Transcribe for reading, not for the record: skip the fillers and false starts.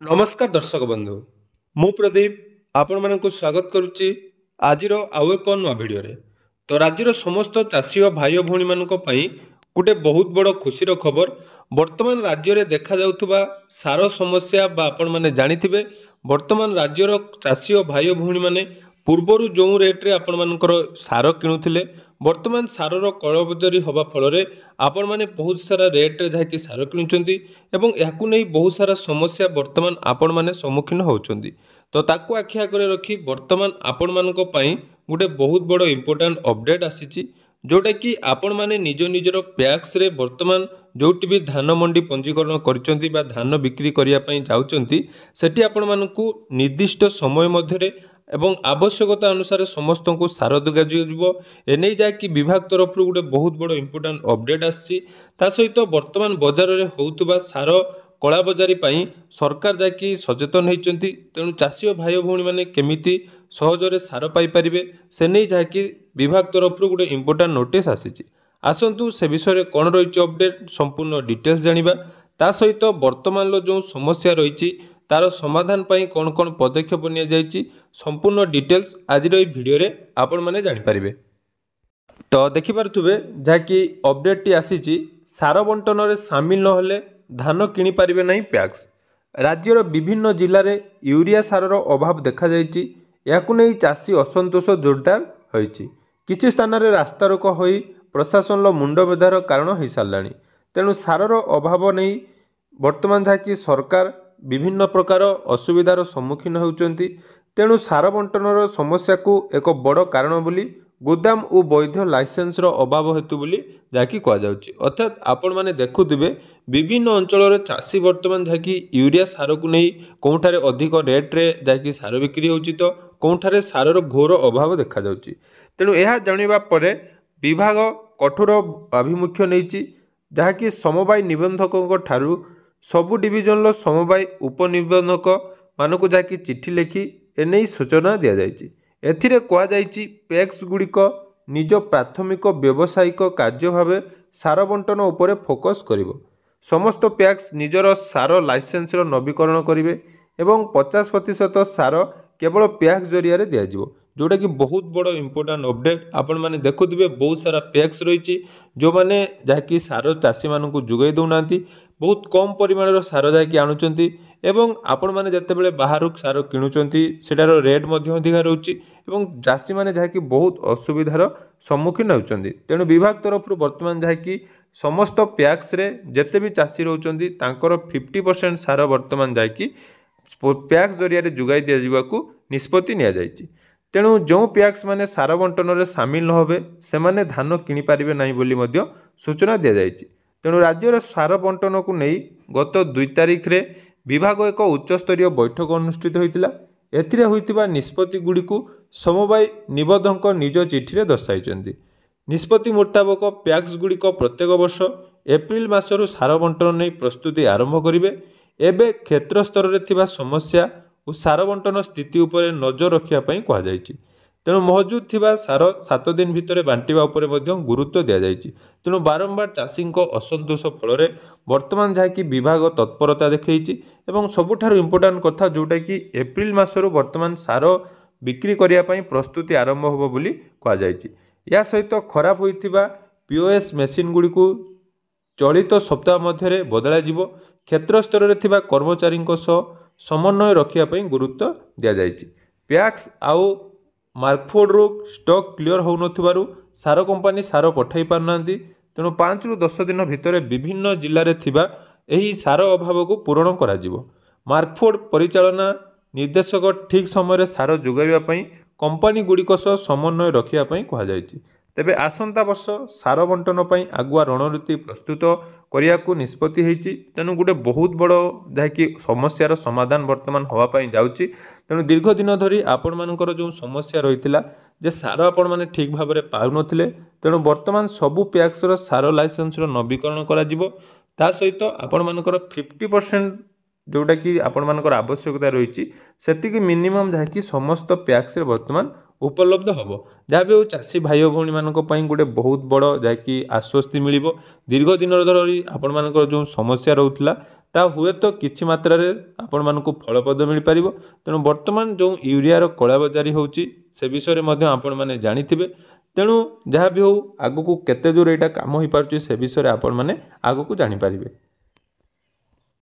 नमस्कार दर्शक बंधु मु प्रदीप आपण मानक स्वागत करुच्ची आज आउ एक नुआ भिडियो तो राज्यर समस्त चाषी और भाई भौणी मानक पई गोटे बहुत बड़ खुशीर खबर वर्तमान राज्य में देखा जाउथुबा सार समस्या बा आपण माने जानिथिबे वर्तमान राज्यर चाषी और भाई भौणी माने पूर्वर जो रेट्रे आपण मानकर सार किणुथिले वर्तमान सारर कलबजारी हवा फल आपण माने बहुत सारा रेट्रे जाकि सार किणुचंती एवं याकु नहीं बहुत सारा समस्या वर्तमान आपण माने सम्मुखीन होउचंती तो ताकू आखि आगे रखी वर्तमान आपण मानक पई गोटे बहुत बड़ इंपोर्टेंट अपडेट आसीची जोटा कि आपण माने निज निजर पैक्स रे वर्तमान जोटी भी धान मंडी पंजीकरण करचंती बा धान बिक्री करिया पई जाउचंती सेठी आपण मानकू निर्दिष्ट समय मध्यरे एवं आवश्यकता अनुसार समस्त को सार दिगो एने जाकि विभाग तरफ गोटे बहुत बड़ इंपोर्टेंट अपडेट आसी सहित वर्तमान बजार में होउतबा सार कला बजारी पाई सरकार जाकि सचेतन होती तेणु चाषी और भाई भौणी मैंने केमिति सहजरे सार पाइपर से नहीं जाकि विभाग तरफ गोटे इंपोर्टेंट नोटिस आसी आसतु से विषय कौन रही अपडेट संपूर्ण डिटेल्स जानिबा ता सहित वर्तमान जो समस्या रही तार समाधान पाई कौन कौन पदक्षेप निया जायछि संपूर्ण डिटेल्स आज भिडियो रे आपण माने जानि परिबे। तो देखि पारुथुबे जाकि अपडेट टी आसीछि सार बंटन रे शामिल न होले धान किनि परिबे नहीं पैक्स राज्यर विभिन्न जिल्ला रे यूरिया सारर अभाव देखा जायछि याकु नै चाषी असंतोष जोरदार होईछि किछि स्थान रे रास्ता रोक होई प्रशासन लो मुंड बेधार कारण होई सारलाणी तेणु सारर अभाव नै वर्तमान जाकि सरकार विभिन्न प्रकार असुविधार सम्मुखीन होउचंती तेणु सार बंटनर समस्या को एक बड़ कारण बोली गोदाम और वैध लाइसेंस अभाव हेतु बोली जहाँकि कहुच्छी अर्थात आपण मैंने देखुवे विभिन्न अंचल चाषी वर्तमान जहाँकि यूरिया सार को नहीं कौठारे अधिक रेट्रे जहाँकि सार बिक्री होची तो कौठारे सारर घोर अभाव देखा जाउची तेणु यह जानिबा परे विभाग कठोर आभिमुख्य नहीं जहाँकि समवाय निबंधकों ठारू सबु डिविजन समवाय उपनिबंधक मानक जाकि चिठी लिखि एने सूचना दि जाइए एथिरे कह जाइए पैक्स गुड़िक निज प्राथमिक व्यावसायिक कार्य भाव सार बंटन उपरे फोकस करिवो समस्त पैक्स निजर सार लाइसेंस नवीकरण करेंगे एवं 50% सार केवल पैक्स जरिया दिज्व जोटा कि बहुत बड़ इंपोर्टेंट अपडेट आपण माने देखुथिबे बहुत सारा पैक्स रही जो माने जाकि सार चाषी मानक जुगाई दौना बहुत कम परिमाण सार जाकि आणुचंती एवं आपण माने जतेबेले बाहर सार किणुचंती सेटार रेट मध्य अधिक रहउची एवं चाषी माने जाकि बहुत असुविधार सम्मुखीन होउचंती तेणु विभाग तरफ वर्तमान जाकि समस्त पैक्स रे जते भी चाषी रहउचंती तांकर 50% सार वर्तमान जाकि पैक्स जरिया जुगाई दिया जिवाकू निष्पत्ति निया जायछि तेणु जो पैक्स माने सार बंटन रे शामिल न होबे से माने धान किनि पारिबे नाही बोली मध्य सूचना दिया जायछि तेणु राज्यर सार बंटन को नहीं गत 2 तारिख रे विभाग एक उच्चस्तरीय बैठक अनुष्ठित होइतिला एथिरे होइतिबा निष्पत्ति गुडी को समवाय निबंधक निज चिठी रे दर्शाइचंती निष्पत्ति मुताबक पैक्स गुड़िक प्रत्येक वर्ष एप्रिल मासरु सार बंटन नहीं प्रस्तुति आरंभ करिवे एबे क्षेत्र स्तर रे थिबा समस्या और सार बंटन स्थिति उपरे नजर रखिया पई कहा जायछि तेणु मौजूद थिबा सार 7 दिन भितर बांटिबा उपरे मध्य गुरुत्व दिया जायछि तेणु बारंबार चाषी असंतोष फल वर्तमान जहाँकि विभाग तत्परता देखैछि एवं सबुठारु इंपोर्टेंट कथा जोटा कि एप्रिल मासरु वर्तमान सार बिक्री करिया पई प्रस्तुति आरंभ होबो बोली कहा जायछि या सहित खराब होइथिबा पीओएस मेसिन गुडी को चलित सप्ताह मध्यरे बदला जिवो क्षेत्र स्तर रे थिबा कर्मचारी समन्वय रखिया पई गुरुत्व दिया जायछि पैक्स आउ मार्कफोर्ड रो स्टॉक क्लियर हो नथिबारु सार कंपनी सार पठाई पारनांती तेणु 5 रु 10 दिन भितर विभिन्न जिल्ला रे थिबा एही सार अभाव को पूरण करा जिवो मार्कफोर्ड परिचालना निर्देशक ठीक समय सार जोगाइबा पई कंपनी गुड़िक सह समन्वय रखिया पई कहा जायछि तेबे आसंता वर्ष सार बंटन पई आगुआ रणनीति प्रस्तुत करिया को निष्पत्ति होईछि तेणु गोटे बहुत बड़ जहाँकि समस्यार समाधान वर्तमान हवा पई जाउछि तेणु दीर्घ दिन धरी आपण मानकर जो समस्या रहितिला जे सार आपण माने ठीक भाव में पाउ नथिले तेणु वर्तमान सबु पैक्स रो सार लाइसेंस रो नवीकरण करा जिवो ता सहित आपण मानकर 50% जोटा कि आपण मानकर आवश्यकता रही सेतिकी मिनिमम जहाँकि समस्त पैक्स रे वर्तमान उपलब्ध हम जहाँ भी हो चाषी भाई भौणी मान गोटे बहुत बड़ जहाँकि आश्वस्ति मिल दीर्घ दिन धरी आपण मान जो समस्या रोला ता हुए तो किछि मात्रा रे आपण मानकु फलप्रद मिल पारिबो। तेणु वर्तमान जो यूरियार कला बजारी होउची से विषय में आपण माने जानिथिबे। तेणु जहाँ भी हो आगु को केते दूर एटा काम हो पारुची से विषय आपण माने आगु को जानि पारिबे।